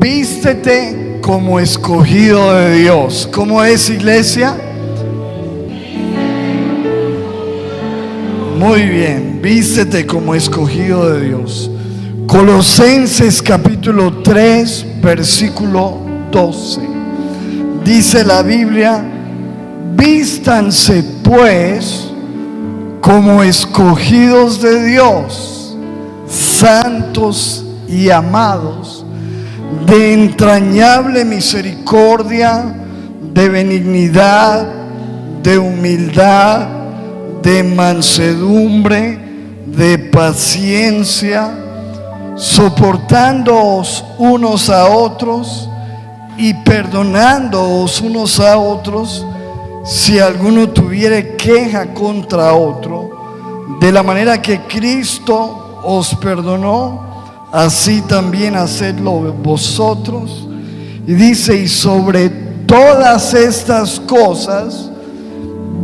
Vístete como escogido de Dios. ¿Cómo es, iglesia? Muy bien, vístete como escogido de Dios. Colosenses capítulo 3, versículo 12. Dice la Biblia: vístanse pues como escogidos de Dios, santos y amados, de entrañable misericordia, de benignidad, de humildad, de mansedumbre, de paciencia, soportándoos unos a otros y perdonándoos unos a otros, si alguno tuviere queja contra otro, de la manera que Cristo os perdonó, así también hacedlo vosotros. Y dice: y sobre todas estas cosas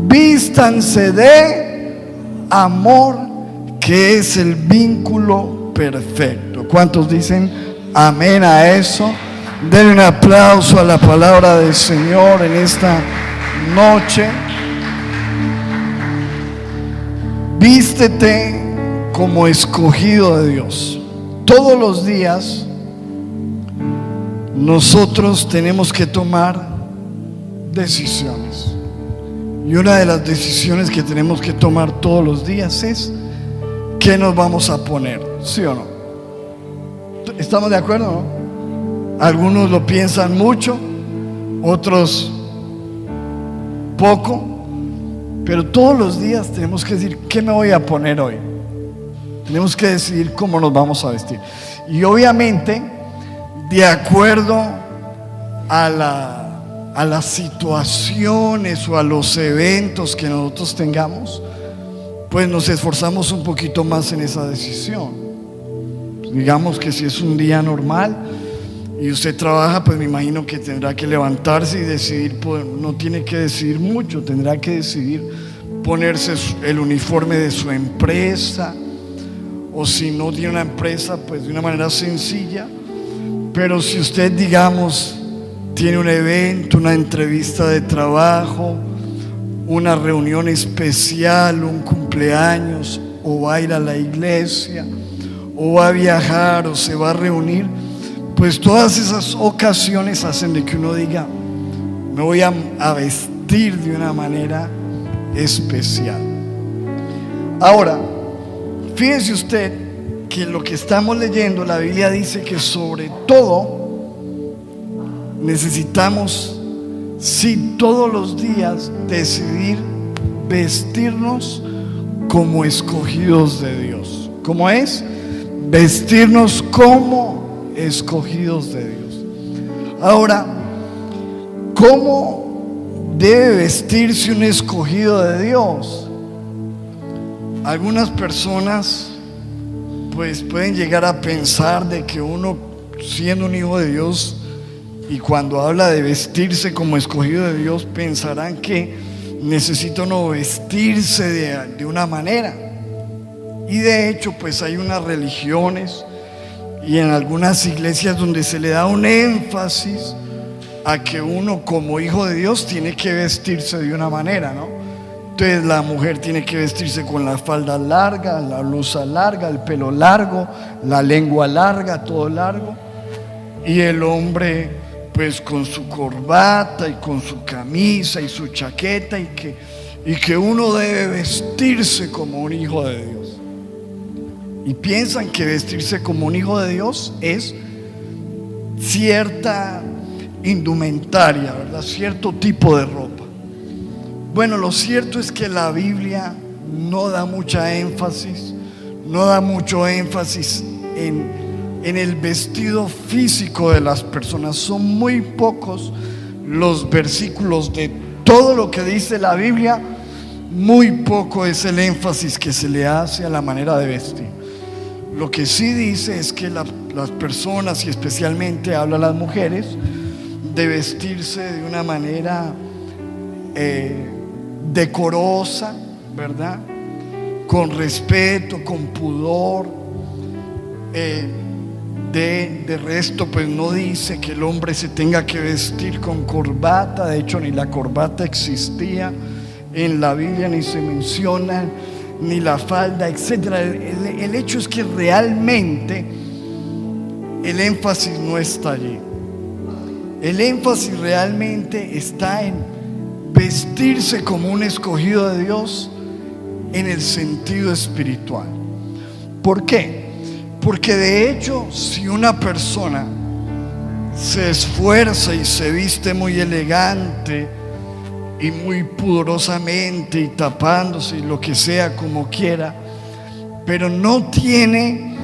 vístanse de amor, que es el vínculo perfecto. ¿Cuántos dicen amén a eso? Den un aplauso a la palabra del Señor en esta noche. Vístete como escogido de Dios. Todos los días nosotros tenemos que tomar decisiones. Y una de las decisiones que tenemos que tomar todos los días es: ¿qué nos vamos a poner? ¿Sí o no? ¿Estamos de acuerdo, no? Algunos lo piensan mucho, otros poco, pero todos los días tenemos que decir: ¿qué me voy a poner hoy? Tenemos que decidir cómo nos vamos a vestir. Y obviamente, de acuerdo a las situaciones o a los eventos que nosotros tengamos, pues nos esforzamos un poquito más en esa decisión. Digamos que si es un día normal y usted trabaja, pues me imagino que tendrá que levantarse y decidir, pues no tiene que decidir mucho, tendrá que decidir ponerse el uniforme de su empresa, o si no tiene una empresa, pues de una manera sencilla. Pero si usted, digamos, tiene un evento, una entrevista de trabajo, una reunión especial, un cumpleaños, o va a ir a la iglesia, o va a viajar, o se va a reunir, pues todas esas ocasiones hacen de que uno diga: me voy a vestir de una manera especial. Ahora, fíjese usted que lo que estamos leyendo, la Biblia dice que sobre todo necesitamos, sí, todos los días decidir vestirnos como escogidos de Dios. ¿Cómo es? Vestirnos como escogidos de Dios. Ahora, ¿cómo debe vestirse un escogido de Dios? Algunas personas pues pueden llegar a pensar de que uno, siendo un hijo de Dios, y cuando habla de vestirse como escogido de Dios, pensarán que necesita uno vestirse de una manera. Y de hecho, pues hay unas religiones y en algunas iglesias donde se le da un énfasis a que uno como hijo de Dios tiene que vestirse de una manera, ¿no? Entonces la mujer tiene que vestirse con la falda larga, la blusa larga, el pelo largo, la lengua larga, todo largo. Y el hombre pues con su corbata y con su camisa y su chaqueta, y que uno debe vestirse como un hijo de Dios. Y piensan que vestirse como un hijo de Dios es cierta indumentaria, ¿verdad? Cierto tipo de ropa. Bueno, lo cierto es que la Biblia no da mucho énfasis en el vestido físico de las personas. Son muy pocos los versículos de todo lo que dice la Biblia, muy poco es el énfasis que se le hace a la manera de vestir. Lo que sí dice es que las personas, y especialmente habla a las mujeres, de vestirse de una manera decorosa, ¿verdad? Con respeto, con pudor, De resto, pues no dice que el hombre se tenga que vestir con corbata. De hecho, ni la corbata existía en la Biblia, ni se menciona, ni la falda, etc. El hecho es que realmente el énfasis no está allí. El énfasis realmente está en vestirse como un escogido de Dios en el sentido espiritual. ¿Por qué? Porque de hecho, si una persona se esfuerza y se viste muy elegante y muy pudorosamente y tapándose y lo que sea como quiera, pero no tiene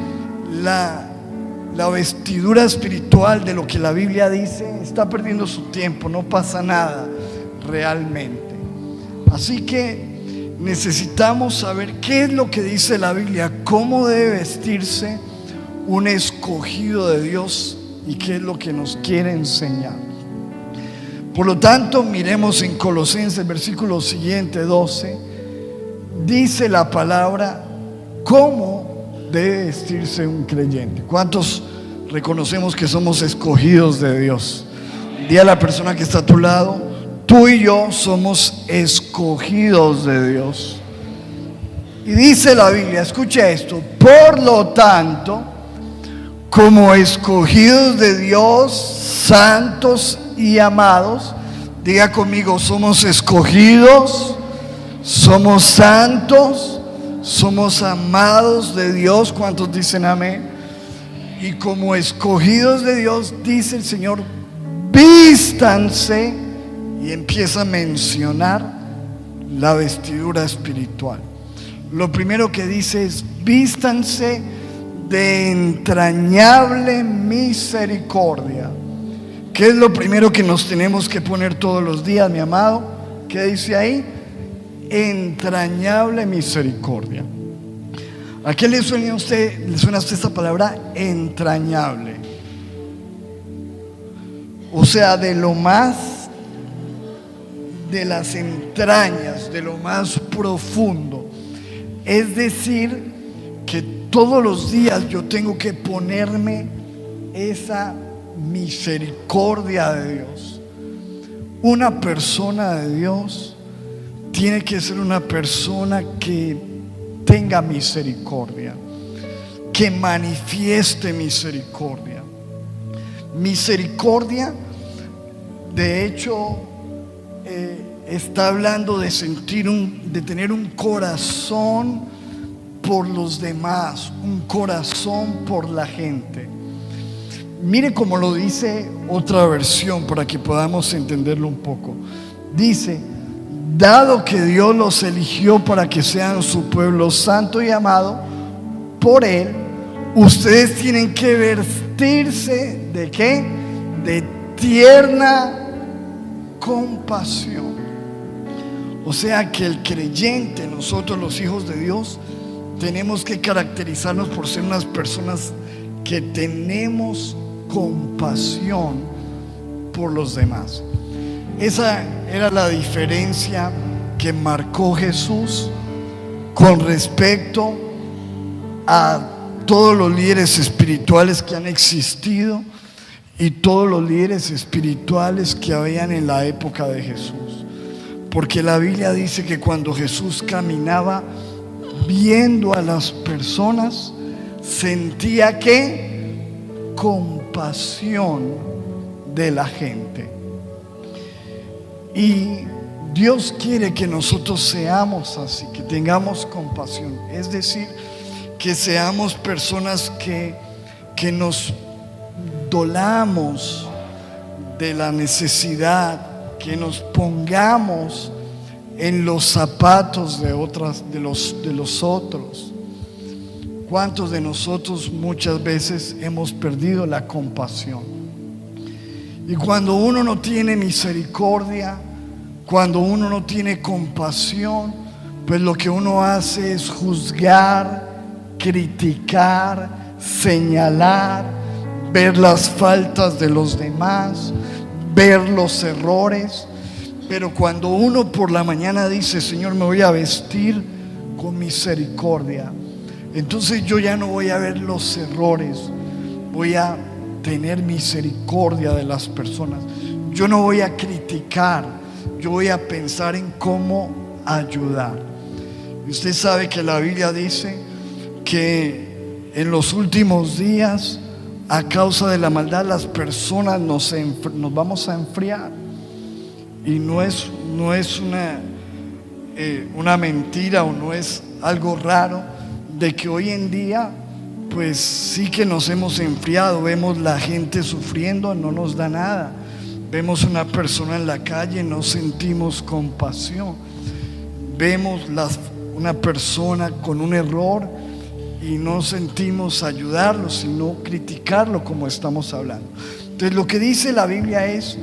la vestidura espiritual de lo que la Biblia dice, está perdiendo su tiempo, no pasa nada realmente. Así que necesitamos saber qué es lo que dice la Biblia, cómo debe vestirse un escogido de Dios y qué es lo que nos quiere enseñar. Por lo tanto, miremos en Colosenses, versículo siguiente, 12, dice la palabra cómo debe vestirse un creyente. ¿Cuántos reconocemos que somos escogidos de Dios? Di a la persona que está a tu lado: tú y yo somos escogidos de Dios. Y dice la Biblia, escucha esto: por lo tanto, como escogidos de Dios, santos y amados. Diga conmigo: somos escogidos, somos santos, somos amados de Dios. ¿Cuántos dicen amén? Y como escogidos de Dios, dice el Señor, vístanse, y empieza a mencionar la vestidura espiritual. Lo primero que dice es: vístanse de entrañable misericordia. ¿Qué es lo primero que nos tenemos que poner todos los días, mi amado? ¿Qué dice ahí? Entrañable misericordia. ¿A qué le suena a usted esta palabra entrañable? O sea, de lo más, de las entrañas, de lo más profundo. Es decir, que todos los días yo tengo que ponerme esa misericordia de Dios. Una persona de Dios tiene que ser una persona que tenga misericordia, que manifieste misericordia. Misericordia, de hecho, está hablando de de tener un corazón por los demás, un corazón por la gente. Mire cómo lo dice otra versión para que podamos entenderlo un poco. Dice: dado que Dios los eligió para que sean su pueblo santo y amado por Él, ustedes tienen que vestirse ¿de qué? De tierna compasión. O sea que el creyente, nosotros los hijos de Dios, tenemos que caracterizarnos por ser unas personas que tenemos compasión por los demás. Esa era la diferencia que marcó Jesús con respecto a todos los líderes espirituales que han existido y todos los líderes espirituales que habían en la época de Jesús. Porque la Biblia dice que cuando Jesús caminaba viendo a las personas, sentía que compasión de la gente. Y Dios quiere que nosotros seamos así, que tengamos compasión. Es decir, que seamos personas que nos dolamos de la necesidad, que nos pongamos en los zapatos de los otros. ¿Cuántos de nosotros muchas veces hemos perdido la compasión? Y cuando uno no tiene misericordia, cuando uno no tiene compasión, pues lo que uno hace es juzgar, criticar, señalar, ver las faltas de los demás, ver los errores. Pero cuando uno por la mañana dice: Señor, me voy a vestir con misericordia, entonces yo ya no voy a ver los errores, voy a tener misericordia de las personas. Yo no voy a criticar, yo voy a pensar en cómo ayudar. Y usted sabe que la Biblia dice que en los últimos días, a causa de la maldad, las personas nos vamos a enfriar. Y no es una mentira, o no es algo raro de que hoy en día pues sí que nos hemos enfriado. Vemos la gente sufriendo, no nos da nada. Vemos una persona en la calle, no sentimos compasión. Vemos una persona con un error y no sentimos ayudarlo, sino criticarlo, como estamos hablando. Entonces lo que dice la Biblia es: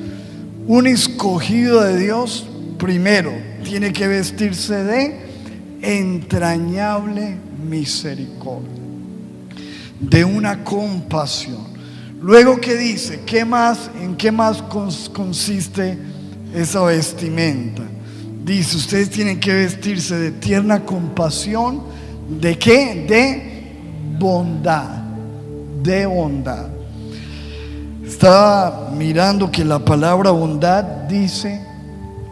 un escogido de Dios primero tiene que vestirse de entrañable misericordia, de una compasión. Luego, ¿qué dice? ¿Qué más? ¿En qué más consiste esa vestimenta? Dice: ustedes tienen que vestirse de tierna compasión. ¿De qué? De bondad. De bondad. Estaba mirando que la palabra bondad dice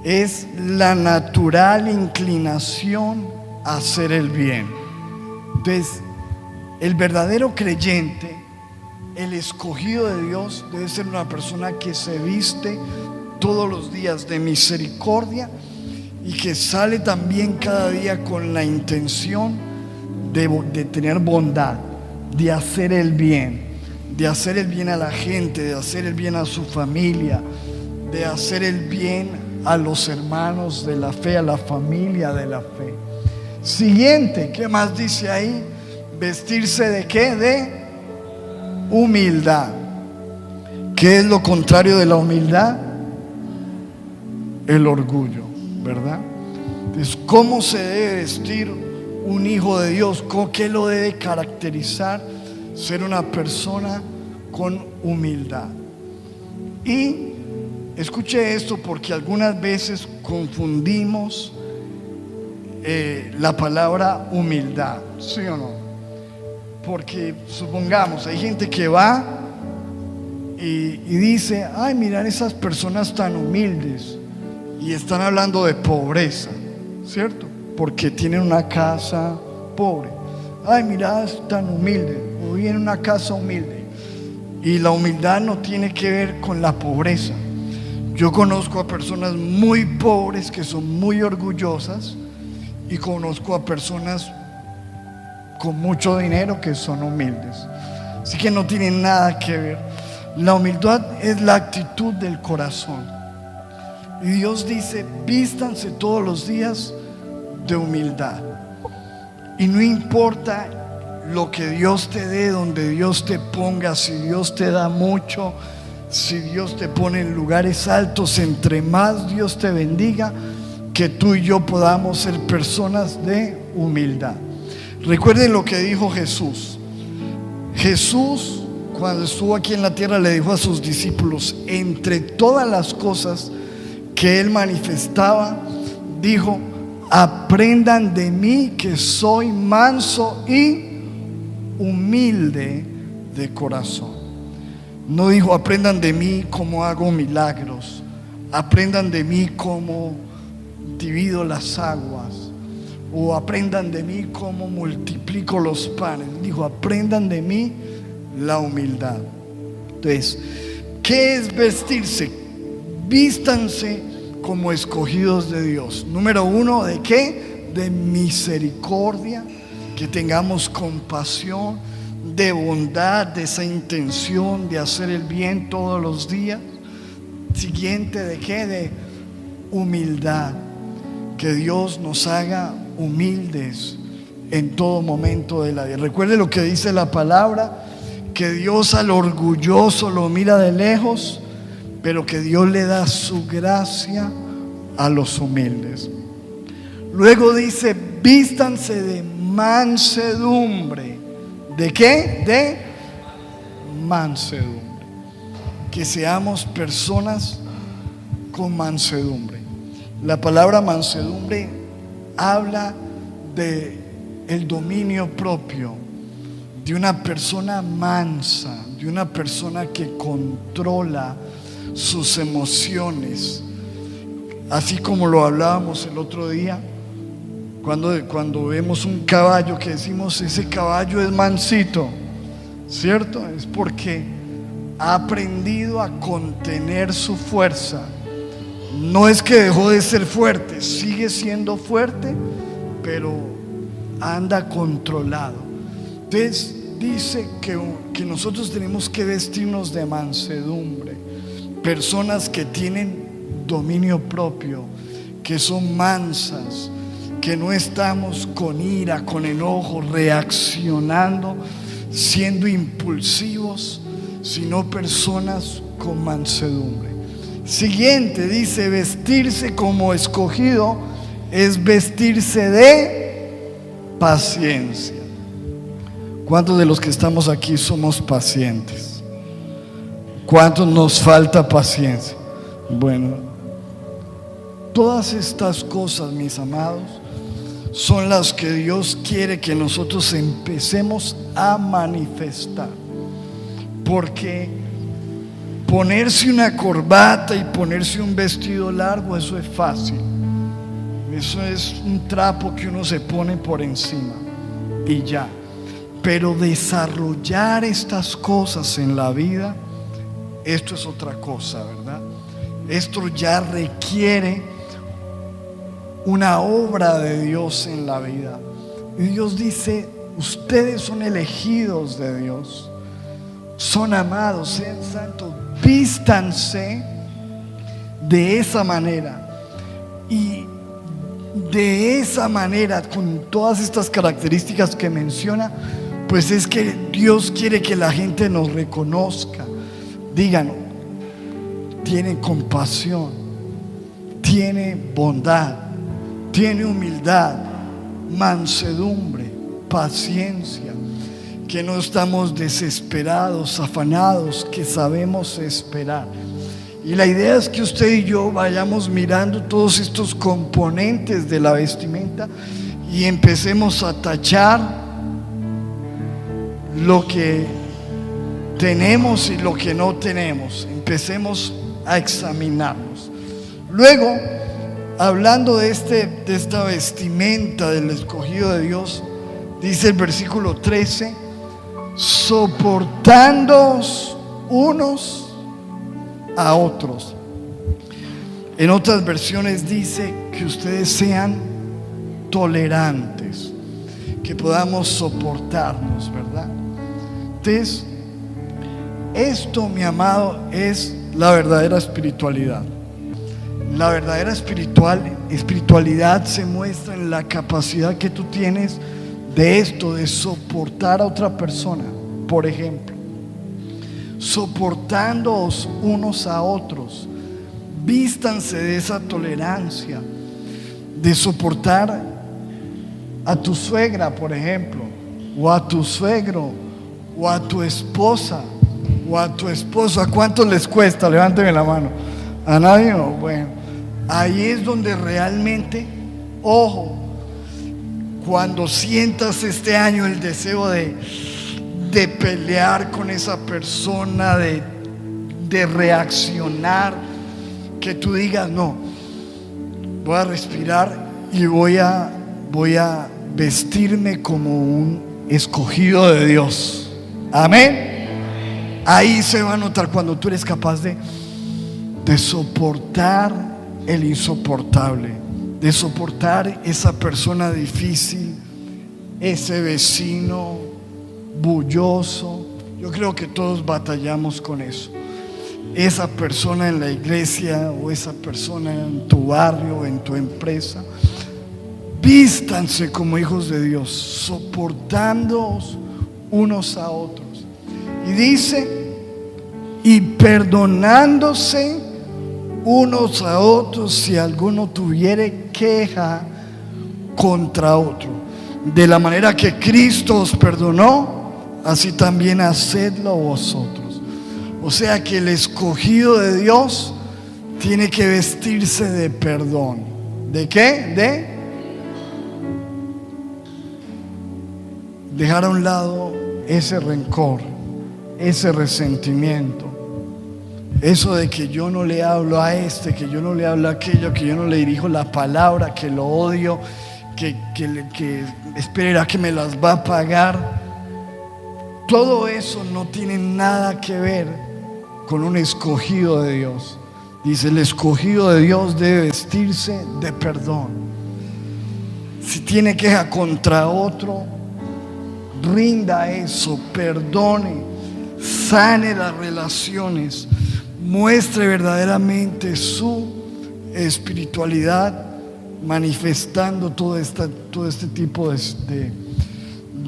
es la natural inclinación a hacer el bien. Entonces, el verdadero creyente, el escogido de Dios, debe ser una persona que se viste todos los días de misericordia y que sale también cada día con la intención de tener bondad, de hacer el bien. De hacer el bien a la gente, de hacer el bien a su familia, de hacer el bien a los hermanos de la fe, a la familia de la fe. Siguiente, ¿qué más dice ahí? Vestirse de ¿qué? De humildad. ¿Qué es lo contrario de la humildad? El orgullo, ¿verdad? Entonces, ¿cómo se debe vestir un hijo de Dios? ¿Qué lo debe caracterizar? Ser una persona con humildad. Y escuche esto, porque algunas veces confundimos la palabra humildad, ¿sí o no? Porque supongamos, hay gente que va y dice: ay, mirar esas personas tan humildes, y están hablando de pobreza, ¿cierto? Porque tienen una casa pobre. Ay, mira, es tan humilde, o vive en una casa humilde. Y la humildad no tiene que ver con la pobreza. Yo conozco a personas muy pobres que son muy orgullosas, y conozco a personas con mucho dinero que son humildes. Así que no tienen nada que ver. La humildad es la actitud del corazón. Y Dios dice: vístanse todos los días de humildad. Y no importa lo que Dios te dé, donde Dios te ponga, si Dios te da mucho, si Dios te pone en lugares altos, entre más Dios te bendiga, que tú y yo podamos ser personas de humildad. Recuerden lo que dijo Jesús. Jesús, cuando estuvo aquí en la tierra, le dijo a sus discípulos, entre todas las cosas que él manifestaba, dijo: aprendan de mí, que soy manso y humilde de corazón. No dijo: aprendan de mí cómo hago milagros, aprendan de mí cómo divido las aguas, o aprendan de mí cómo multiplico los panes. Dijo: aprendan de mí la humildad. Entonces, ¿qué es vestirse? Vístanse como escogidos de Dios. Número uno, ¿de qué? De misericordia, que tengamos compasión, de bondad, de esa intención de hacer el bien todos los días. Siguiente, ¿de qué? De humildad, que Dios nos haga humildes en todo momento de la vida. Recuerde lo que dice la palabra, que Dios al orgulloso lo mira de lejos, pero que Dios le da su gracia a los humildes. Luego dice: vístanse de mansedumbre. ¿De qué? De mansedumbre. Que seamos personas con mansedumbre. La palabra mansedumbre habla de el dominio propio, de una persona mansa, de una persona que controla sus emociones, así como lo hablábamos el otro día, cuando vemos un caballo que decimos ese caballo es mansito, ¿cierto? Es porque ha aprendido a contener su fuerza. No es que dejó de ser fuerte, sigue siendo fuerte, pero anda controlado. Entonces dice que nosotros tenemos que vestirnos de mansedumbre, personas que tienen dominio propio, que son mansas, que no estamos con ira, con enojo, reaccionando, siendo impulsivos, sino personas con mansedumbre. Siguiente, dice, vestirse como escogido es vestirse de paciencia. ¿Cuántos de los que estamos aquí somos pacientes? ¿Cuántos nos falta paciencia? Bueno, todas estas cosas, mis amados, son las que Dios quiere que nosotros empecemos a manifestar. Porque ponerse una corbata y ponerse un vestido largo, eso es fácil. Eso es un trapo que uno se pone por encima y ya. Pero desarrollar estas cosas en la vida, esto es otra cosa, ¿verdad? Esto ya requiere una obra de Dios en la vida. Y Dios dice, ustedes son elegidos de Dios, son amados, sean santos, vístanse de esa manera. Y de esa manera, con todas estas características que menciona, pues es que Dios quiere que la gente nos reconozca. Digan, tiene compasión, tiene bondad, tiene humildad, mansedumbre, paciencia, que no estamos desesperados, afanados, que sabemos esperar. Y la idea es que usted y yo vayamos mirando todos estos componentes de la vestimenta y empecemos a tachar lo que tenemos y lo que no tenemos. Empecemos a examinarnos. Luego, hablando de esta vestimenta del escogido de Dios, dice el versículo 13, soportándoos unos a otros. En otras versiones dice que ustedes sean tolerantes, que podamos soportarnos, ¿verdad? Entonces, esto, mi amado, es la verdadera espiritualidad. La verdadera espiritualidad se muestra en la capacidad que tú tienes de esto, de soportar a otra persona. Por ejemplo, soportándoos unos a otros, vístanse de esa tolerancia, de soportar a tu suegra, por ejemplo, o a tu suegro, o a tu esposa, o a tu esposo. ¿A cuántos les cuesta? Levánteme la mano. ¿A nadie? No. Bueno, ahí es donde realmente, ojo, cuando sientas este año el deseo de pelear con esa persona, de reaccionar, que tú digas, no, voy a respirar y voy a vestirme como un escogido de Dios. Amén. Ahí se va a notar cuando tú eres capaz de soportar el insoportable, de soportar esa persona difícil, ese vecino bulloso. Yo creo que todos batallamos con eso. Esa persona en la iglesia o esa persona en tu barrio, en tu empresa. Vístanse como hijos de Dios, soportándoos unos a otros. Y dice, y perdonándose unos a otros si alguno tuviere queja contra otro. De la manera que Cristo os perdonó, así también hacedlo vosotros. O sea que el escogido de Dios tiene que vestirse de perdón. ¿De qué? De dejar a un lado ese rencor, ese resentimiento, eso de que yo no le hablo a este, que yo no le hablo a aquello, que yo no le dirijo la palabra, que lo odio, que espera que me las va a pagar. Todo eso no tiene nada que ver con un escogido de Dios. Dice, el escogido de Dios debe vestirse de perdón. Si tiene queja contra otro, rinda eso, perdone, sane las relaciones, muestre verdaderamente su espiritualidad, manifestando todo este tipo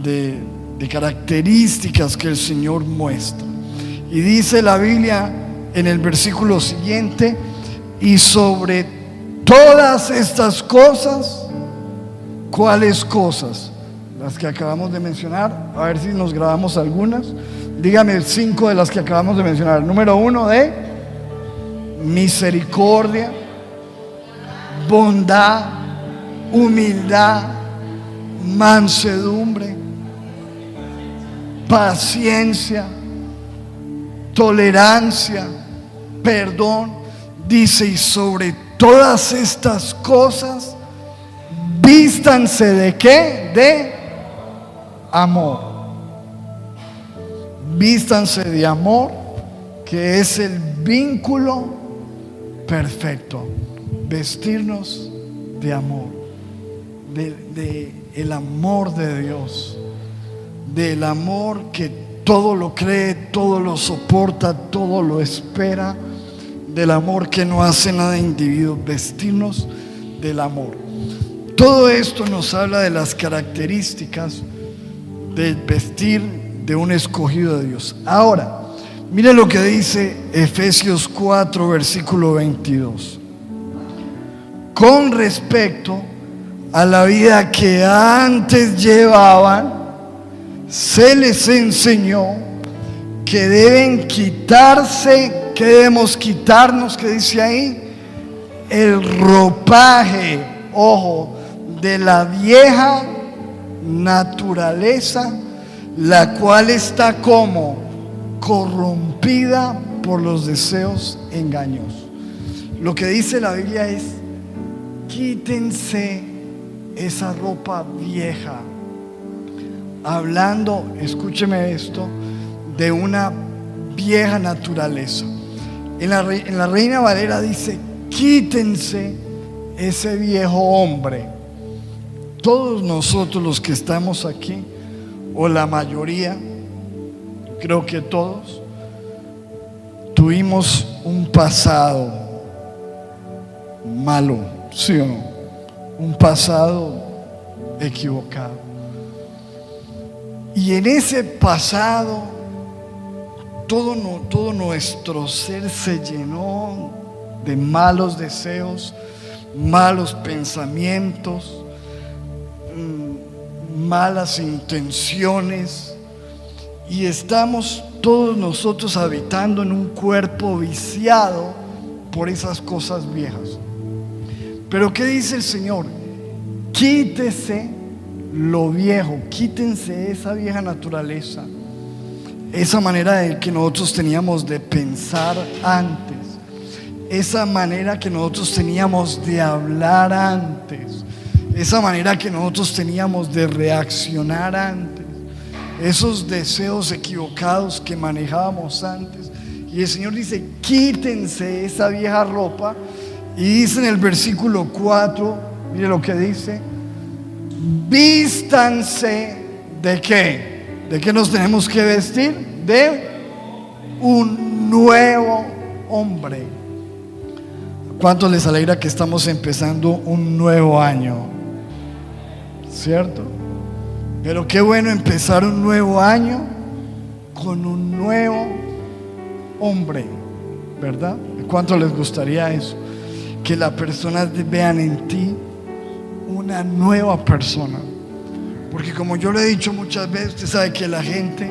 de características que el Señor muestra. Y dice la Biblia en el versículo siguiente: y sobre todas estas cosas. ¿Cuáles cosas? Las que acabamos de mencionar. A ver si nos grabamos algunas. Dígame 5 de las que acabamos de mencionar. Número 1, de misericordia, bondad, humildad, mansedumbre, paciencia, tolerancia, perdón. Dice, y sobre todas estas cosas vístanse ¿de qué? De amor. Vístanse de amor, que es el vínculo perfecto. Vestirnos de amor, de el amor de Dios, del amor que todo lo cree, todo lo soporta, todo lo espera, del amor que no hace nada individuo. Vestirnos del amor. Todo esto nos habla de las características del vestir de un escogido de Dios. Ahora, mire lo que dice Efesios 4, versículo 22. Con respecto a la vida que antes llevaban, se les enseñó que deben quitarse, que debemos quitarnos, que dice ahí, el ropaje, ojo, de la vieja naturaleza, la cual está como corrompida por los deseos engañosos. Lo que dice la Biblia es: quítense esa ropa vieja. Hablando, escúcheme esto, de una vieja naturaleza. En la Reina Valera dice: quítense ese viejo hombre. Todos nosotros los que estamos aquí, o la mayoría, creo que todos, tuvimos un pasado malo, ¿sí o no? Un pasado equivocado. Y en ese pasado, todo nuestro ser se llenó de malos deseos, malos pensamientos, malas intenciones, y estamos todos nosotros habitando en un cuerpo viciado por esas cosas viejas. Pero ¿qué dice el Señor? Quítese lo viejo, quítense esa vieja naturaleza, esa manera de que nosotros teníamos de pensar antes, esa manera que nosotros teníamos de hablar antes, esa manera que nosotros teníamos de reaccionar antes, esos deseos equivocados que manejábamos antes. Y el Señor dice: quítense esa vieja ropa. Y dice en el versículo 4, mire lo que dice: vístanse ¿de qué? ¿De qué nos tenemos que vestir? De un nuevo hombre. ¿Cuánto les alegra que estamos empezando un nuevo año? ¿Cierto? Pero qué bueno empezar un nuevo año con un nuevo hombre, ¿verdad? ¿Cuánto les gustaría eso? Que las personas vean en ti una nueva persona. Porque como yo le he dicho muchas veces, usted sabe que la gente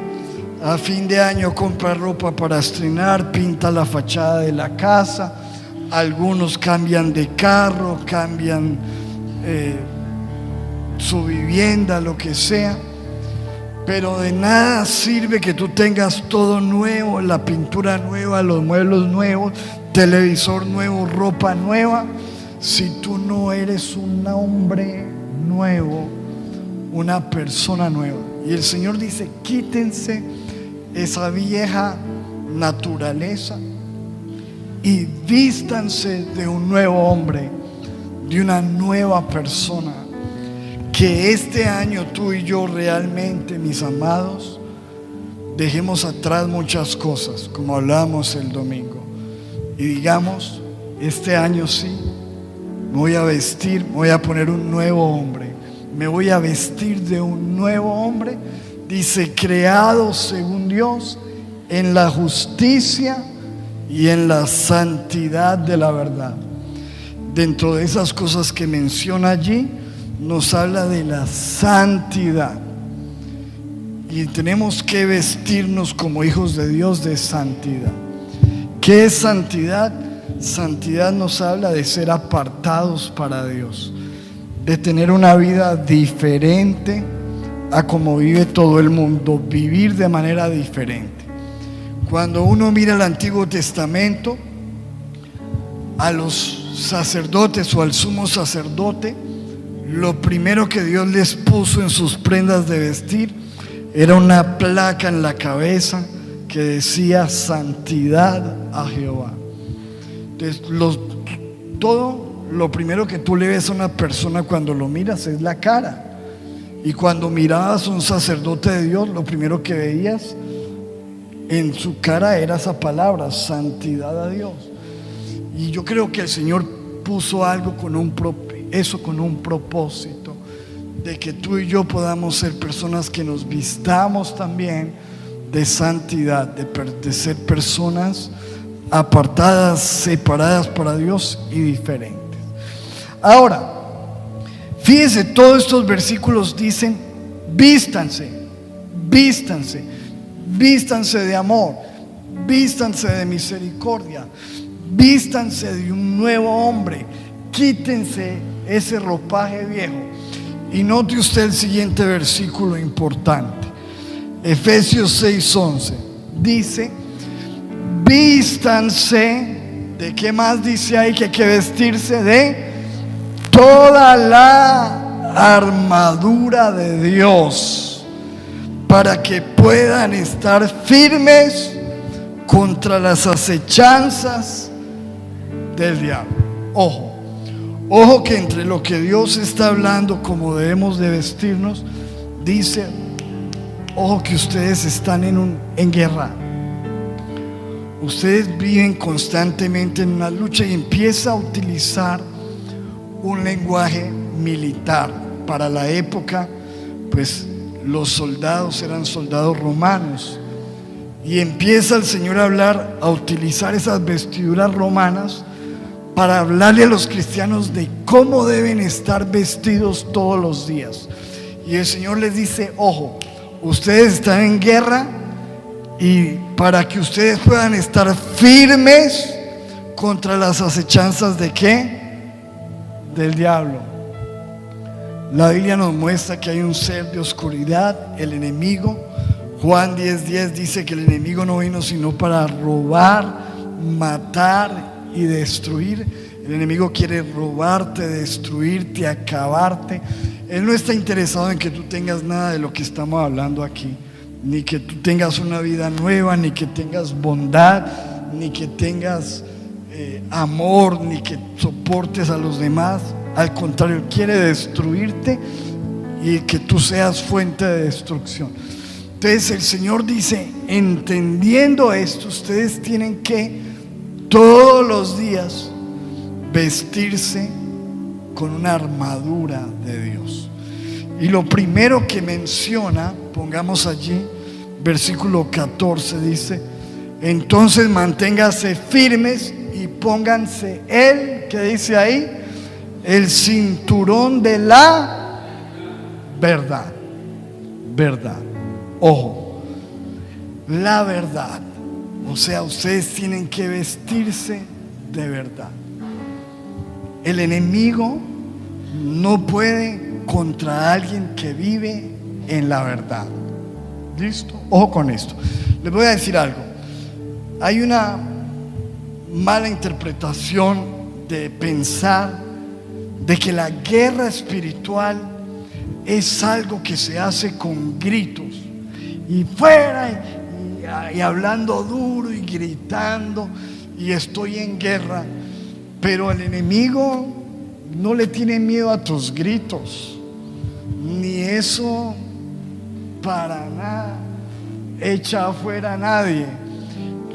a fin de año compra ropa para estrenar, pinta la fachada de la casa, algunos cambian de carro, cambian su vivienda, lo que sea. Pero de nada sirve que tú tengas todo nuevo, la pintura nueva, los muebles nuevos, televisor nuevo, ropa nueva, si tú no eres un hombre nuevo, una persona nueva. Y el Señor dice: quítense esa vieja naturaleza y vístanse de un nuevo hombre, de una nueva persona. Que este año tú y yo realmente, mis amados, dejemos atrás muchas cosas, como hablábamos el domingo, y digamos: este año sí, me voy a vestir, me voy a poner un nuevo hombre, me voy a vestir de un nuevo hombre, dice, creado según Dios en la justicia y en la santidad de la verdad. Dentro de esas cosas que menciona allí, nos habla de la santidad, y tenemos que vestirnos como hijos de Dios de santidad. ¿Qué es santidad? Santidad nos habla de ser apartados para Dios, de tener una vida diferente a como vive todo el mundo, vivir de manera diferente. Cuando uno mira el Antiguo Testamento, a los sacerdotes o al sumo sacerdote, lo primero que Dios les puso en sus prendas de vestir era una placa en la cabeza que decía: santidad a Jehová. Entonces, lo primero que tú le ves a una persona cuando lo miras es la cara. Y cuando mirabas a un sacerdote de Dios, lo primero que veías en su cara era esa palabra: santidad a Dios. Y yo creo que el Señor puso algo con un propósito, de que tú y yo podamos ser personas que nos vistamos también de santidad, de ser personas apartadas, separadas para Dios y diferentes. Ahora, fíjense, todos estos versículos dicen: vístanse, vístanse, vístanse de amor, vístanse de misericordia, vístanse de un nuevo hombre, quítense ese ropaje viejo. Y note usted el siguiente versículo importante, Efesios 6:11, dice: vístanse, ¿de qué más dice ahí que hay que vestirse? De toda la armadura de Dios, para que puedan estar firmes contra las acechanzas del diablo. Ojo que entre lo que Dios está hablando como debemos de vestirnos, dice: ojo que ustedes están en guerra. Ustedes viven constantemente en una lucha, y empieza a utilizar un lenguaje militar. Para la época, pues los soldados eran soldados romanos, y empieza el Señor a utilizar esas vestiduras romanas para hablarle a los cristianos de cómo deben estar vestidos todos los días. Y el Señor les dice: ojo, ustedes están en guerra, y para que ustedes puedan estar firmes contra las acechanzas ¿de qué? Del diablo. La Biblia nos muestra que hay un ser de oscuridad, el enemigo. Juan 10:10 dice que el enemigo no vino sino para robar, matar y destruir. El enemigo quiere robarte, destruirte, acabarte. Él no está interesado en que tú tengas nada de lo que estamos hablando aquí, ni que tú tengas una vida nueva, ni que tengas bondad, ni que tengas amor, ni que soportes a los demás. Al contrario, quiere destruirte y que tú seas fuente de destrucción. Entonces el Señor dice: entendiendo esto, ustedes tienen que todos los días vestirse con una armadura de Dios. Y lo primero que menciona, pongamos allí, versículo 14, dice: entonces manténganse firmes y pónganse ¿qué dice ahí? El cinturón de la verdad. Verdad. Ojo, la verdad. O sea, ustedes tienen que vestirse de verdad. El enemigo no puede contra alguien que vive en la verdad. ¿Listo? Ojo con esto. Les voy a decir algo. Hay una mala interpretación de pensar de que la guerra espiritual es algo que se hace con gritos y fuera y hablando duro y gritando y estoy en guerra. Pero el enemigo no le tiene miedo a tus gritos, ni eso para nada echa afuera a nadie.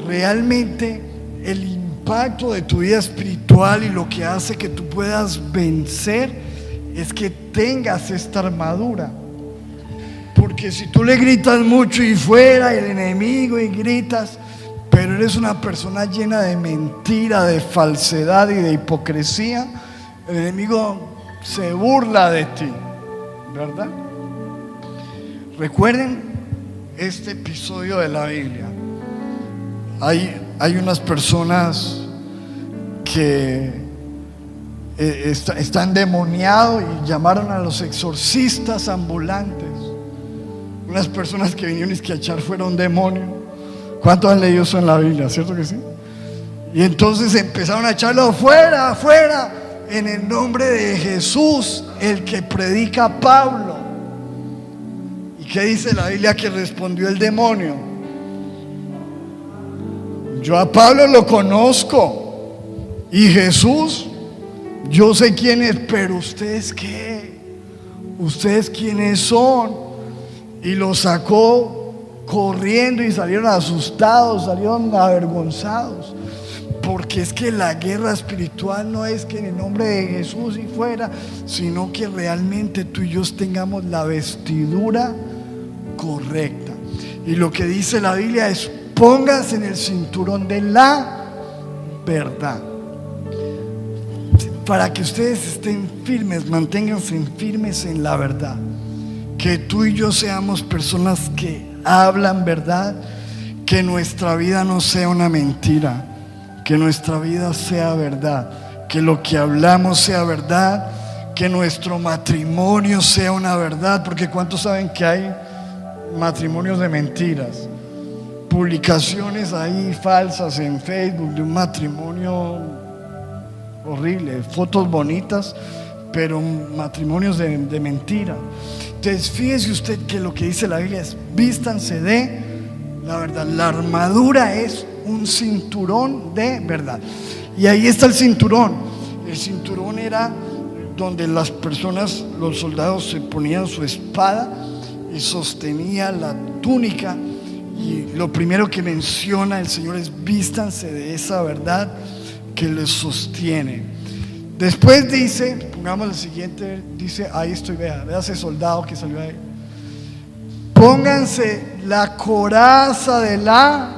Realmente el impacto de tu vida espiritual y lo que hace que tú puedas vencer es que tengas esta armadura. Porque si tú le gritas mucho y fuera el enemigo y gritas, pero eres una persona llena de mentira, de falsedad y de hipocresía, el enemigo se burla de ti, ¿verdad? Recuerden este episodio de la Biblia. Hay unas personas que están endemoniados y llamaron a los exorcistas ambulantes. Unas personas que vinieron a echar fuera un demonio. ¿Cuántos han leído eso en la Biblia? ¿Cierto que sí? Y entonces empezaron a echarlo fuera, fuera, en el nombre de Jesús, el que predica Pablo. ¿Y qué dice la Biblia que respondió el demonio? Yo a Pablo lo conozco y Jesús, yo sé quién es, pero ustedes qué, ustedes quiénes son. Y lo sacó corriendo y salieron asustados, salieron avergonzados, porque es que la guerra espiritual no es que en el nombre de Jesús y fuera, sino que realmente tú y yo tengamos la vestidura correcta. Y lo que dice la Biblia es: pónganse en el cinturón de la verdad, para que ustedes estén firmes, manténganse firmes en la verdad. Que tú y yo seamos personas que hablan verdad, que nuestra vida no sea una mentira, que nuestra vida sea verdad, que lo que hablamos sea verdad, que nuestro matrimonio sea una verdad, porque ¿cuántos saben que hay matrimonios de mentiras? Publicaciones ahí falsas en Facebook de un matrimonio horrible, fotos bonitas, pero matrimonios de mentira. Entonces fíjese usted que lo que dice la Biblia es: vístanse de la verdad. La armadura es un cinturón de verdad. Y ahí está el cinturón. El cinturón era donde las personas, los soldados, se ponían su espada y sostenía la túnica. Y lo primero que menciona el Señor es: vístanse de esa verdad que les sostiene. Después dice, pongamos el siguiente, dice, ahí estoy, vea ese soldado que salió ahí. Pónganse la coraza de la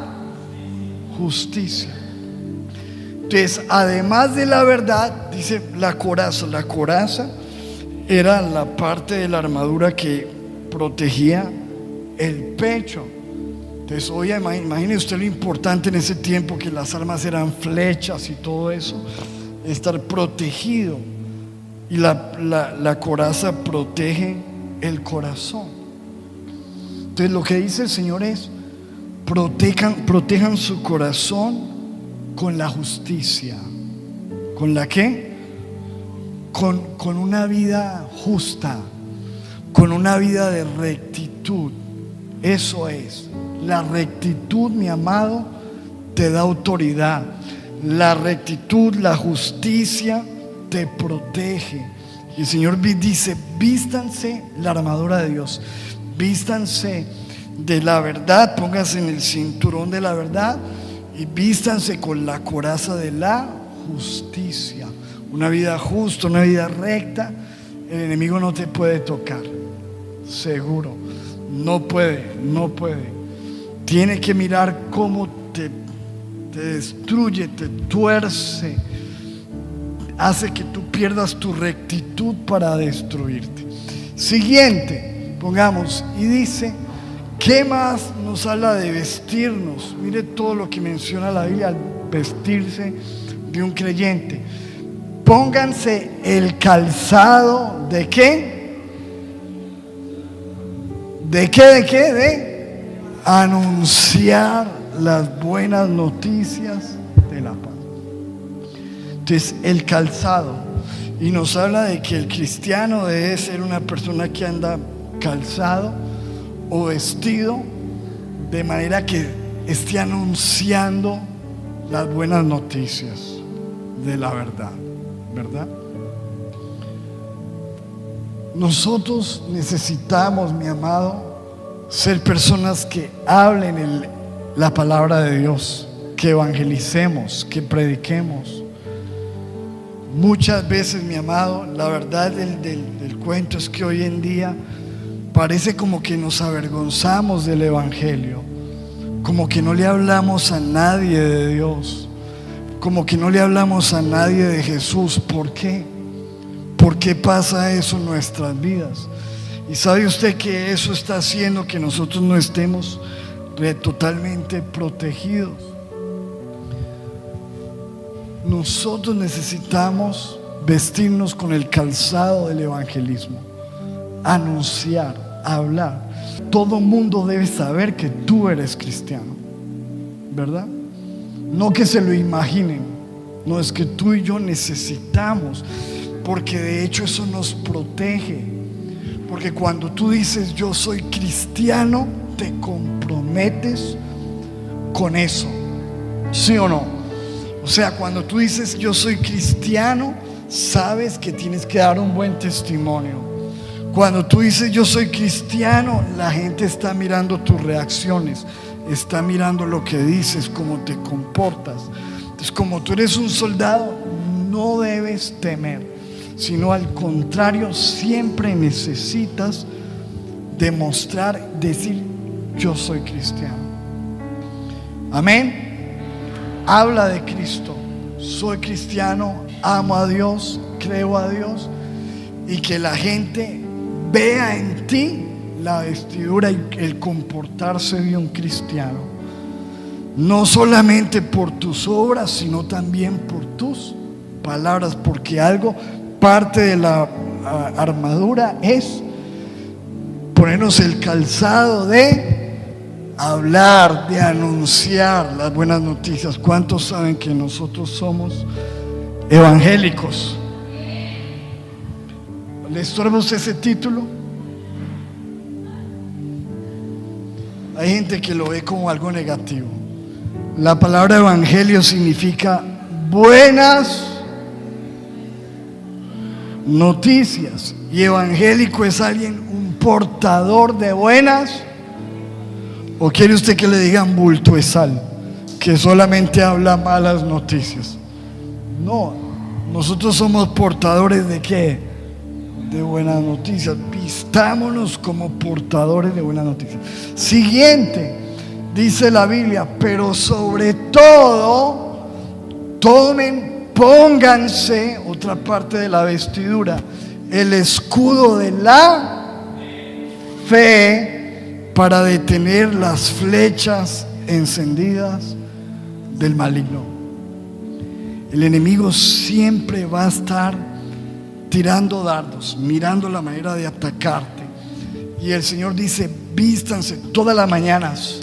justicia. Entonces, además de la verdad, dice la coraza. La coraza era la parte de la armadura que protegía el pecho. Entonces, oye, imagine usted lo importante en ese tiempo, que las armas eran flechas y todo eso. Estar protegido. Y la coraza protege el corazón. Entonces lo que dice el Señor es: protejan su corazón con la justicia. ¿Con la qué? Con una vida justa, con una vida de rectitud. Eso es, la rectitud, mi amado, te da autoridad. La rectitud, la justicia te protege. Y el Señor dice: vístanse la armadura de Dios, vístanse de la verdad, pónganse en el cinturón de la verdad y vístanse con la coraza de la justicia. Una vida justa, una vida recta. El enemigo no te puede tocar, seguro, no puede. Tiene que mirar cómo te destruye, te tuerce, hace que tú pierdas tu rectitud para destruirte. Siguiente, pongamos, y dice: ¿qué más nos habla de vestirnos? Mire todo lo que menciona la Biblia al vestirse de un creyente. Pónganse el calzado ¿de qué? ¿De qué? anunciar las buenas noticias de la paz. Entonces, el calzado, y nos habla de que el cristiano debe ser una persona que anda calzado o vestido de manera que esté anunciando las buenas noticias de la verdad, ¿verdad? Nosotros necesitamos, mi amado, ser personas que hablen la palabra de Dios, que evangelicemos, que prediquemos. Muchas veces, mi amado, la verdad del cuento es que hoy en día parece como que nos avergonzamos del evangelio, como que no le hablamos a nadie de Dios, como que no le hablamos a nadie de Jesús. ¿Por qué? ¿Por qué pasa eso en nuestras vidas? Y sabe usted que eso está haciendo que nosotros no estemos totalmente protegidos. Nosotros necesitamos vestirnos con el calzado del evangelismo, anunciar, hablar. Todo mundo debe saber que tú eres cristiano, ¿verdad? No que se lo imaginen, no, es que tú y yo necesitamos, porque de hecho eso nos protege. Porque cuando tú dices yo soy cristiano, te comprometes con eso, ¿sí o no? O sea, cuando tú dices yo soy cristiano, sabes que tienes que dar un buen testimonio. Cuando tú dices yo soy cristiano, la gente está mirando tus reacciones, está mirando lo que dices, cómo te comportas. Entonces, como tú eres un soldado, no debes temer, sino al contrario, siempre necesitas demostrar, decir yo soy cristiano. Amén. Habla de Cristo. Soy cristiano, amo a Dios, creo a Dios, y que la gente vea en ti la vestidura y el comportarse de un cristiano, no solamente por tus obras, sino también por tus palabras, porque parte de la armadura es ponernos el calzado de hablar, de anunciar las buenas noticias. ¿Cuántos saben que nosotros somos evangélicos? ¿Le estorba usted ese título? Hay gente que lo ve como algo negativo. La palabra evangelio significa buenas noticias, y evangélico es alguien, un portador de buenas. ¿O quiere usted que le digan bulto de sal, que solamente habla malas noticias? No, nosotros somos portadores de ¿qué? De buenas noticias. Vistámonos como portadores de buenas noticias. Siguiente, dice la Biblia, pero sobre todo pónganse, otra parte de la vestidura, el escudo de la fe, para detener las flechas encendidas del maligno. El enemigo siempre va a estar tirando dardos, mirando la manera de atacarte. Y el Señor dice, vístanse todas las mañanas,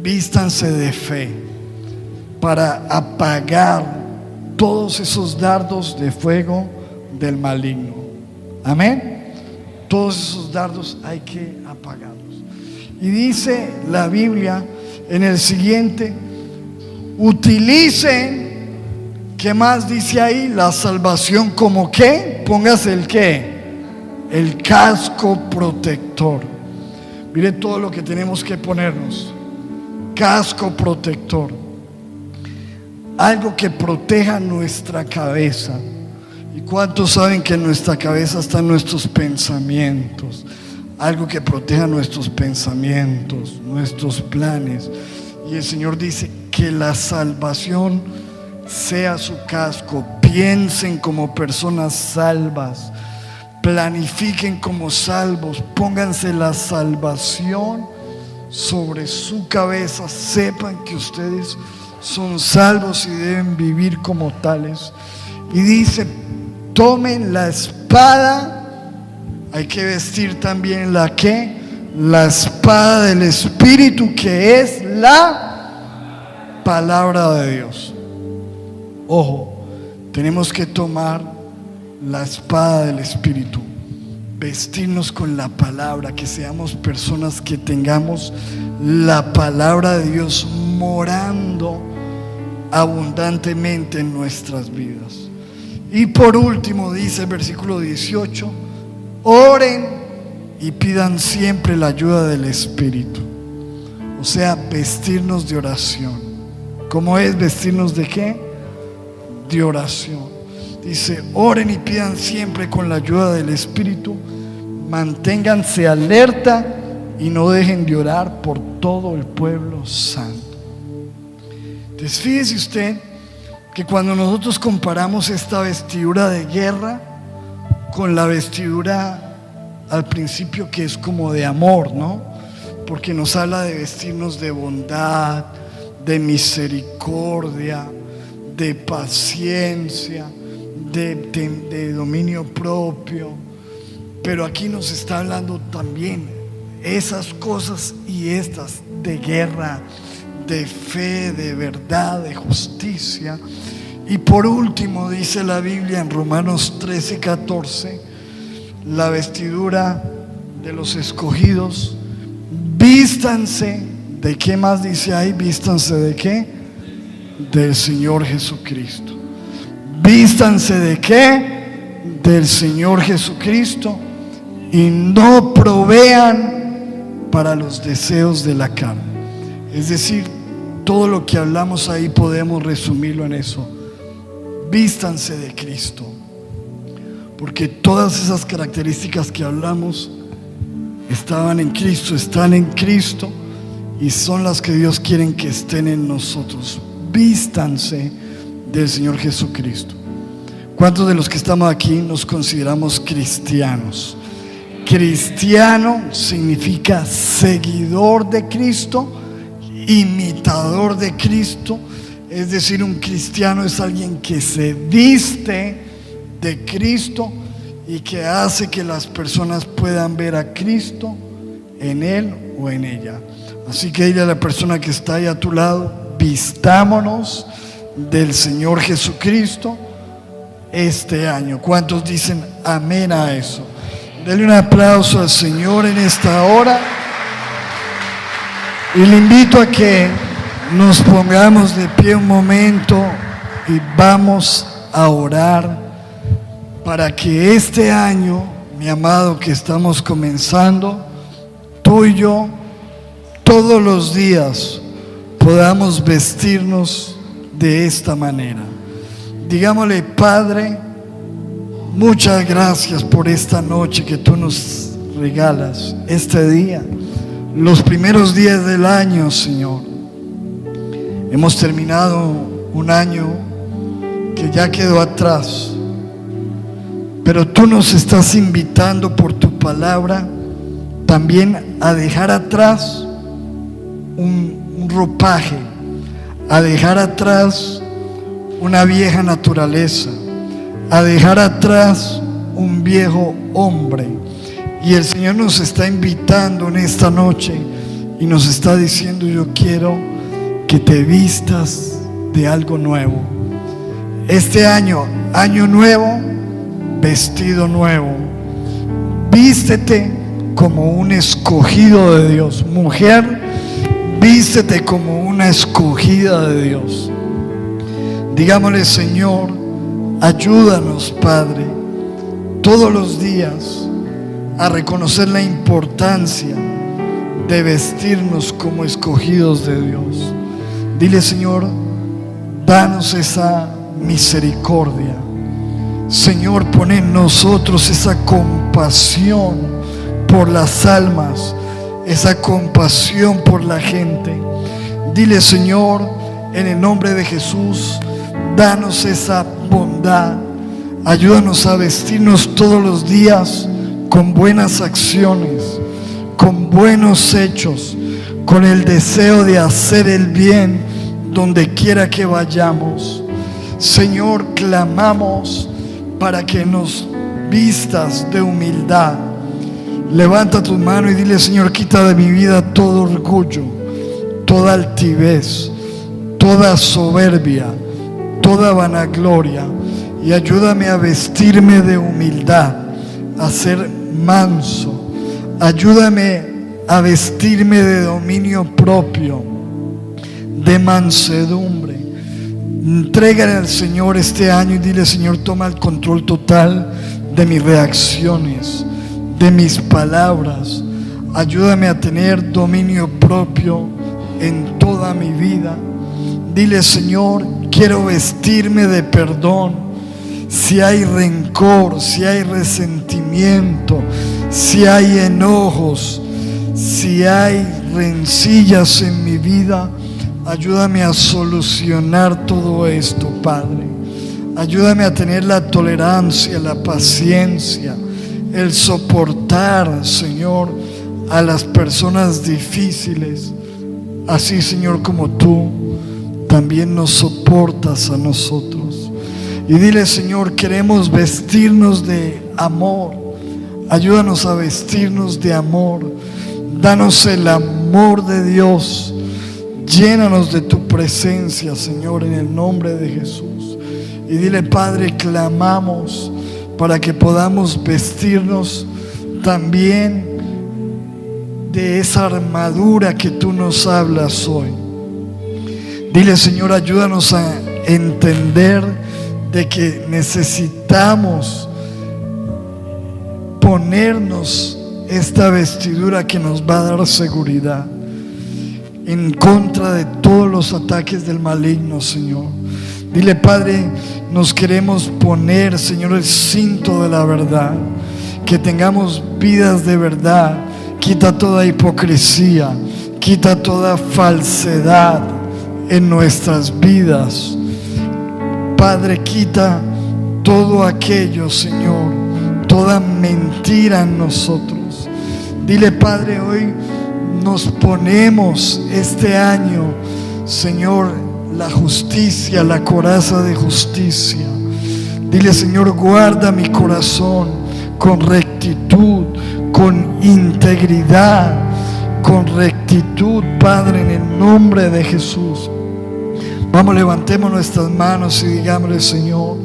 vístanse de fe para apagar todos esos dardos de fuego del maligno. Amén. Todos esos dardos hay que apagarlos. Y dice la Biblia en el siguiente, utilicen, ¿qué más dice ahí? La salvación como ¿qué? Póngase el ¿qué? El casco protector. Mire todo lo que tenemos que ponernos. Casco protector. Algo que proteja nuestra cabeza. ¿Y cuántos saben que en nuestra cabeza están nuestros pensamientos? Algo que proteja nuestros pensamientos, nuestros planes. Y el Señor dice que la salvación sea su casco. Piensen como personas salvas, planifiquen como salvos, pónganse la salvación sobre su cabeza. Sepan que ustedes son salvos y deben vivir como tales. Y dice, tomen la espada. Hay que vestir también la ¿qué? la espada del Espíritu, que es la palabra de Dios. Ojo, tenemos que tomar la espada del Espíritu, vestirnos con la palabra, que seamos personas que tengamos la palabra de Dios morando abundantemente en nuestras vidas. Y por último dice el versículo 18: oren y pidan siempre la ayuda del Espíritu. O sea, vestirnos de oración. ¿Cómo es vestirnos de qué? De oración. Dice: oren y pidan siempre con la ayuda del Espíritu. Manténganse alerta y no dejen de orar por todo el pueblo santo. Entonces, fíjese usted que cuando nosotros comparamos esta vestidura de guerra con la vestidura al principio, que es como de amor, ¿no? Porque nos habla de vestirnos de bondad, de misericordia, de paciencia, de dominio propio. Pero aquí nos está hablando también esas cosas y estas de guerra, de fe, de verdad, de justicia. Y por último dice la Biblia en Romanos 13:14, la vestidura de los escogidos: vístanse. ¿De qué más dice ahí? Vístanse ¿de qué? Del Señor Jesucristo. Vístanse ¿de qué? Del Señor Jesucristo, y no provean para los deseos de la carne. Es decir, todo lo que hablamos ahí podemos resumirlo en eso: vístanse de Cristo, porque todas esas características que hablamos estaban en Cristo, están en Cristo, y son las que Dios quiere que estén en nosotros. Vístanse del Señor Jesucristo. ¿Cuántos de los que estamos aquí nos consideramos cristianos? Cristiano significa seguidor de Cristo, imitador de Cristo. Es decir, un cristiano es alguien que se viste de Cristo y que hace que las personas puedan ver a Cristo en él o en ella. Así que dile a la persona que está ahí a tu lado: vistámonos del Señor Jesucristo este año. ¿Cuántos dicen amén a eso? Dele un aplauso al Señor en esta hora. Y le invito a que nos pongamos de pie un momento y vamos a orar para que este año, mi amado, que estamos comenzando, tú y yo, todos los días podamos vestirnos de esta manera. Digámosle: Padre, muchas gracias por esta noche que tú nos regalas, este día, los primeros días del año, Señor. Hemos terminado un año que ya quedó atrás, pero tú nos estás invitando por tu palabra también a dejar atrás un ropaje, a dejar atrás una vieja naturaleza, a dejar atrás un viejo hombre. Y el Señor nos está invitando en esta noche y nos está diciendo: yo quiero que te vistas de algo nuevo. Este año, año nuevo, vestido nuevo. Vístete como un escogido de Dios. Mujer, vístete como una escogida de Dios. Digámosle: Señor, ayúdanos, Padre, todos los días a reconocer la importancia de vestirnos como escogidos de Dios. Dile: Señor, danos esa misericordia. Señor, pon en nosotros esa compasión por las almas, esa compasión por la gente. Dile: Señor, en el nombre de Jesús, danos esa bondad. Ayúdanos a vestirnos todos los días con buenas acciones, con buenos hechos, con el deseo de hacer el bien donde quiera que vayamos. Señor, clamamos para que nos vistas de humildad, Levanta tu mano y dile: Señor, quita de mi vida todo orgullo, toda altivez, toda soberbia, toda vanagloria, y ayúdame a vestirme de humildad, a ser manso. Ayúdame a vestirme de dominio propio, de mansedumbre. Entrégale al Señor este año y dile: Señor, toma el control total de mis reacciones, de mis palabras. Ayúdame a tener dominio propio en toda mi vida. Dile: Señor, quiero vestirme de perdón. Si hay rencor, si hay resentimiento, si hay enojos, si hay rencillas en mi vida, ayúdame a solucionar todo esto, Padre. Ayúdame a tener la tolerancia, la paciencia, el soportar, Señor, a las personas difíciles. Así, Señor, como tú también nos soportas a nosotros. Y dile: Señor, queremos vestirnos de amor. Ayúdanos a vestirnos de amor. Danos el amor de Dios. Llénanos de tu presencia, Señor, en el nombre de Jesús. Y dile: Padre, clamamos para que podamos vestirnos también de esa armadura que tú nos hablas hoy. Dile: Señor, ayúdanos a entender de que necesitamos ponernos esta vestidura que nos va a dar seguridad en contra de todos los ataques del maligno, Señor. Dile: Padre, nos queremos poner, Señor, el cinto de la verdad, que tengamos vidas de verdad. Quita toda hipocresía, quita toda falsedad en nuestras vidas. Padre, quita todo aquello, Señor, toda mentira en nosotros. Dile: Padre, hoy nos ponemos este año, Señor, la justicia, la coraza de justicia. Dile: Señor, guarda mi corazón con rectitud, con integridad, con rectitud, Padre, en el nombre de Jesús. Vamos, levantemos nuestras manos y digámosle: Señor,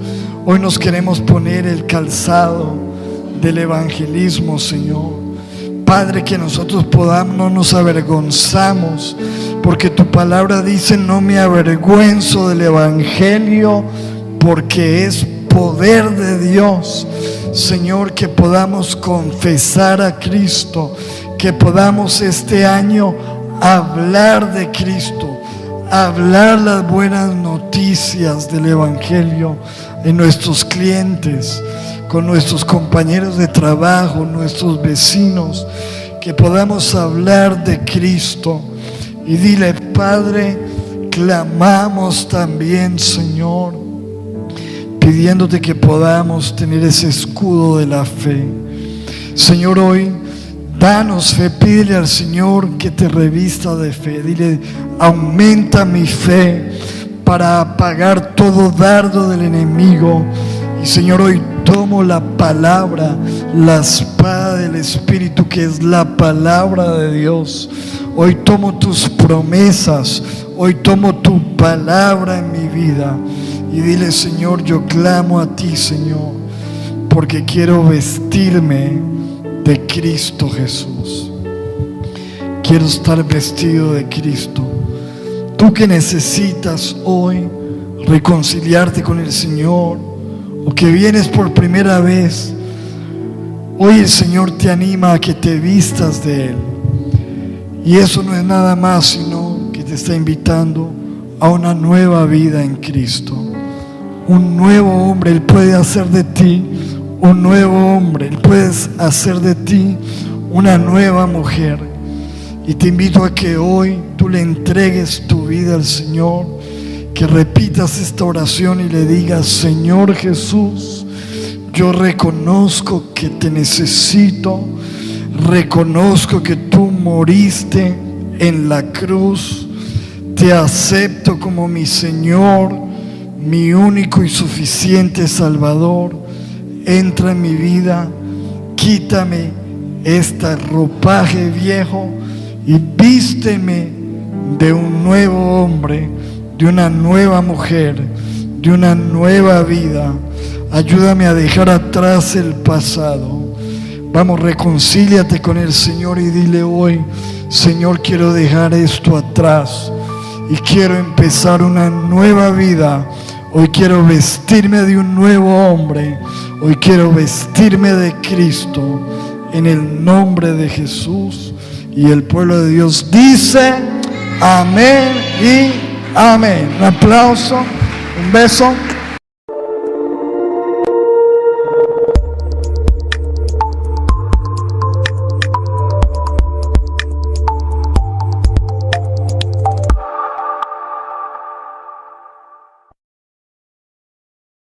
hoy nos queremos poner el calzado del evangelismo, Señor. Padre, que nosotros podamos, no nos avergonzamos, porque tu palabra dice: no me avergüenzo del evangelio, porque es poder de Dios. Señor, que podamos confesar a Cristo, que podamos este año hablar de Cristo, hablar las buenas noticias del evangelio en nuestros clientes, con nuestros compañeros de trabajo, nuestros vecinos, que podamos hablar de Cristo. Y dile: Padre, clamamos también, Señor, pidiéndote que podamos tener ese escudo de la fe. Señor, hoy danos fe. Pídele al Señor que te revista de fe. Dile: aumenta mi fe para apagar todo dardo del enemigo. Y Señor, hoy tomo la palabra, la espada del Espíritu, que es la palabra de Dios. Hoy tomo tus promesas, hoy tomo tu palabra en mi vida. Y dile: Señor, yo clamo a ti, Señor, porque quiero vestirme de Cristo Jesús. Quiero estar vestido de Cristo. Tú que necesitas hoy reconciliarte con el Señor, o que vienes por primera vez, hoy el Señor te anima a que te vistas de Él. Y eso no es nada más sino que te está invitando a una nueva vida en Cristo. Un nuevo hombre. Él puede hacer de ti un nuevo hombre. Él puede hacer de ti una nueva mujer. Y te invito a que hoy tú le entregues tu vida al Señor, que repitas esta oración y le digas: Señor Jesús, yo reconozco que te necesito, reconozco que tú moriste en la cruz, te acepto como mi Señor, mi único y suficiente Salvador. Entra en mi vida, quítame este ropaje viejo y vísteme de un nuevo hombre, de una nueva mujer, de una nueva vida. Ayúdame a dejar atrás el pasado. Vamos, reconcíliate con el Señor y dile hoy: Señor, quiero dejar esto atrás y quiero empezar una nueva vida. Hoy quiero vestirme de un nuevo hombre. Hoy quiero vestirme de Cristo, en el nombre de Jesús. Y el pueblo de Dios dice amén y amén. Un aplauso, un beso.